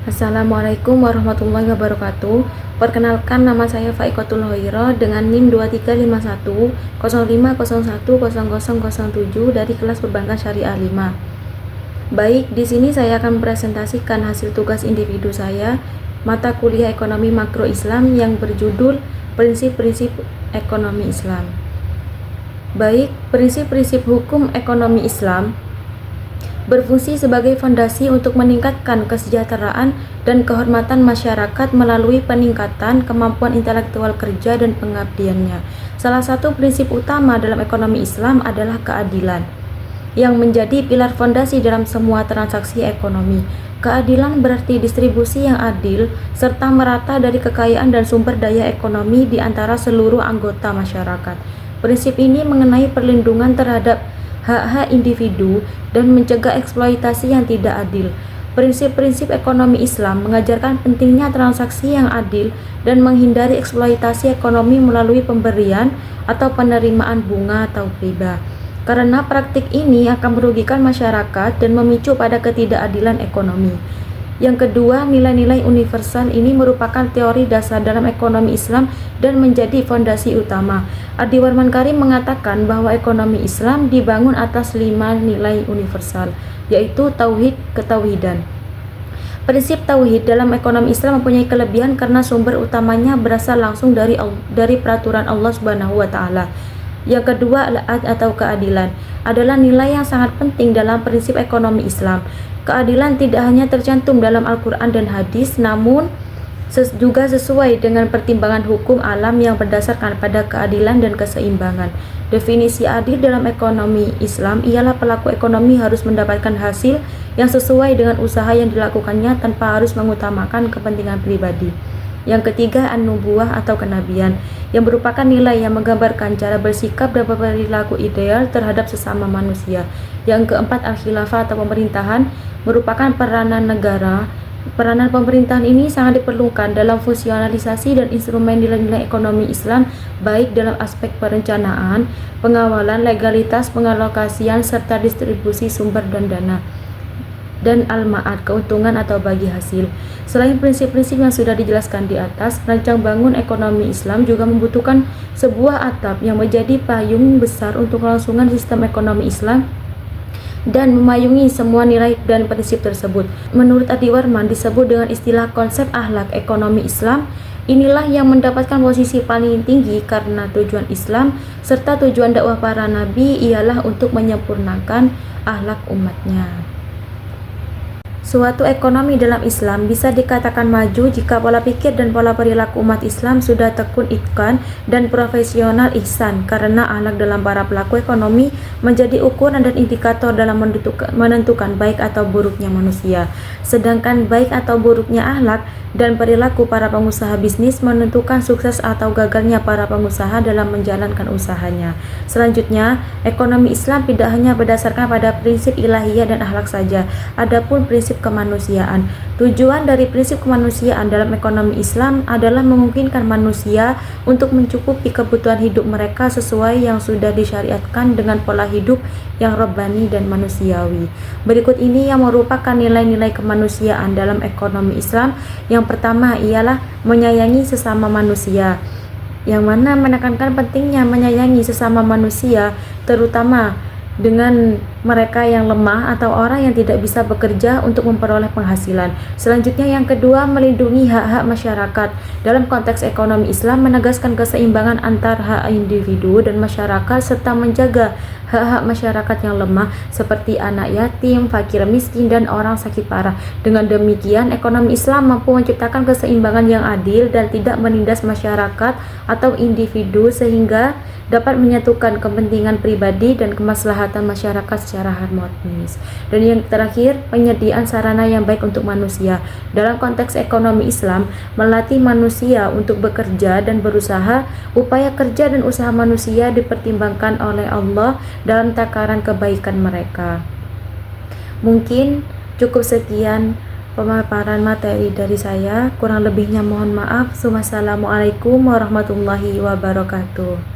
Assalamualaikum warahmatullahi wabarakatuh. Perkenalkan, nama saya Faikotul Hoiro dengan NIM 2351 05010007 dari kelas Perbankan Syariah 5. Baik, di sini saya akan mempresentasikan hasil tugas individu saya mata kuliah Ekonomi Makro Islam yang berjudul Prinsip-prinsip Ekonomi Islam. Baik, prinsip-prinsip hukum ekonomi Islam berfungsi sebagai fondasi untuk meningkatkan kesejahteraan dan kehormatan masyarakat melalui peningkatan kemampuan intelektual kerja dan pengabdiannya. Salah satu prinsip utama dalam ekonomi Islam adalah keadilan, yang menjadi pilar fondasi dalam semua transaksi ekonomi. Keadilan berarti distribusi yang adil serta merata dari kekayaan dan sumber daya ekonomi di antara seluruh anggota masyarakat. Prinsip ini mengenai perlindungan terhadap hak-hak individu dan mencegah eksploitasi yang tidak adil. Prinsip-prinsip ekonomi Islam mengajarkan pentingnya transaksi yang adil dan menghindari eksploitasi ekonomi melalui pemberian atau penerimaan bunga atau riba. Karena praktik ini akan merugikan masyarakat dan memicu pada ketidakadilan ekonomi. Yang kedua, nilai-nilai universal ini merupakan teori dasar dalam ekonomi Islam dan menjadi fondasi utama. Adi Warman Karim mengatakan bahwa ekonomi Islam dibangun atas 5 nilai universal, yaitu tauhid, ketauhidan. Prinsip tauhid dalam ekonomi Islam mempunyai kelebihan karena sumber utamanya berasal langsung dari peraturan Allah Subhanahu wa taala. Yang kedua, atau keadilan adalah nilai yang sangat penting dalam prinsip ekonomi Islam. Keadilan tidak hanya tercantum dalam Al-Quran dan hadis, namun juga sesuai dengan pertimbangan hukum alam yang berdasarkan pada keadilan dan keseimbangan. Definisi adil dalam ekonomi Islam ialah pelaku ekonomi harus mendapatkan hasil yang sesuai dengan usaha yang dilakukannya tanpa harus mengutamakan kepentingan pribadi. Yang ketiga, an-nubuwah atau kenabian, yang merupakan nilai yang menggambarkan cara bersikap dan perilaku ideal terhadap sesama manusia. Yang keempat, al-khilafah atau pemerintahan, merupakan peranan negara. Peranan pemerintahan ini sangat diperlukan dalam fungsionalisasi dan instrumen nilai-nilai ekonomi Islam, baik dalam aspek perencanaan, pengawalan, legalitas, pengalokasian, serta distribusi sumber dan dana, dan al-ma'ad, keuntungan atau bagi hasil. Selain prinsip-prinsip yang sudah dijelaskan di atas, rancang bangun ekonomi Islam juga membutuhkan sebuah atap yang menjadi payung besar untuk kelangsungan sistem ekonomi Islam dan memayungi semua nilai dan prinsip tersebut. Menurut Adi Warman, disebut dengan istilah konsep akhlak ekonomi Islam. Inilah yang mendapatkan posisi paling tinggi karena tujuan Islam serta tujuan dakwah para nabi ialah untuk menyempurnakan akhlak umatnya. Suatu ekonomi dalam Islam bisa dikatakan maju jika pola pikir dan pola perilaku umat Islam sudah tekun itqan dan profesional ihsan, karena akhlak dalam para pelaku ekonomi menjadi ukuran dan indikator dalam menentukan baik atau buruknya manusia. Sedangkan baik atau buruknya akhlak dan perilaku para pengusaha bisnis menentukan sukses atau gagalnya para pengusaha dalam menjalankan usahanya. Selanjutnya, ekonomi Islam tidak hanya berdasarkan pada prinsip ilahiyah dan akhlak saja, adapun prinsip kemanusiaan. Tujuan dari prinsip kemanusiaan dalam ekonomi Islam adalah memungkinkan manusia untuk mencukupi kebutuhan hidup mereka sesuai yang sudah disyariatkan dengan pola hidup yang rabbani dan manusiawi. Berikut ini yang merupakan nilai-nilai kemanusiaan dalam ekonomi Islam. Yang pertama ialah menyayangi sesama manusia, yang mana menekankan pentingnya menyayangi sesama manusia, terutama dengan mereka yang lemah atau orang yang tidak bisa bekerja untuk memperoleh penghasilan. Selanjutnya, yang kedua, melindungi hak-hak masyarakat. Dalam konteks ekonomi Islam menegaskan keseimbangan antar hak individu dan masyarakat serta menjaga hak-hak masyarakat yang lemah seperti anak yatim, fakir miskin, dan orang sakit parah. Dengan demikian, ekonomi Islam mampu menciptakan keseimbangan yang adil dan tidak menindas masyarakat atau individu sehingga dapat menyatukan kepentingan pribadi dan kemaslahatan masyarakat secara harmonis. Dan yang terakhir, penyediaan sarana yang baik untuk manusia. Dalam konteks ekonomi Islam, melatih manusia untuk bekerja dan berusaha. Upaya kerja dan usaha manusia dipertimbangkan oleh Allah dalam takaran kebaikan mereka. Mungkin cukup sekian pemaparan materi dari saya. Kurang lebihnya mohon maaf. Wassalamualaikum warahmatullahi wabarakatuh.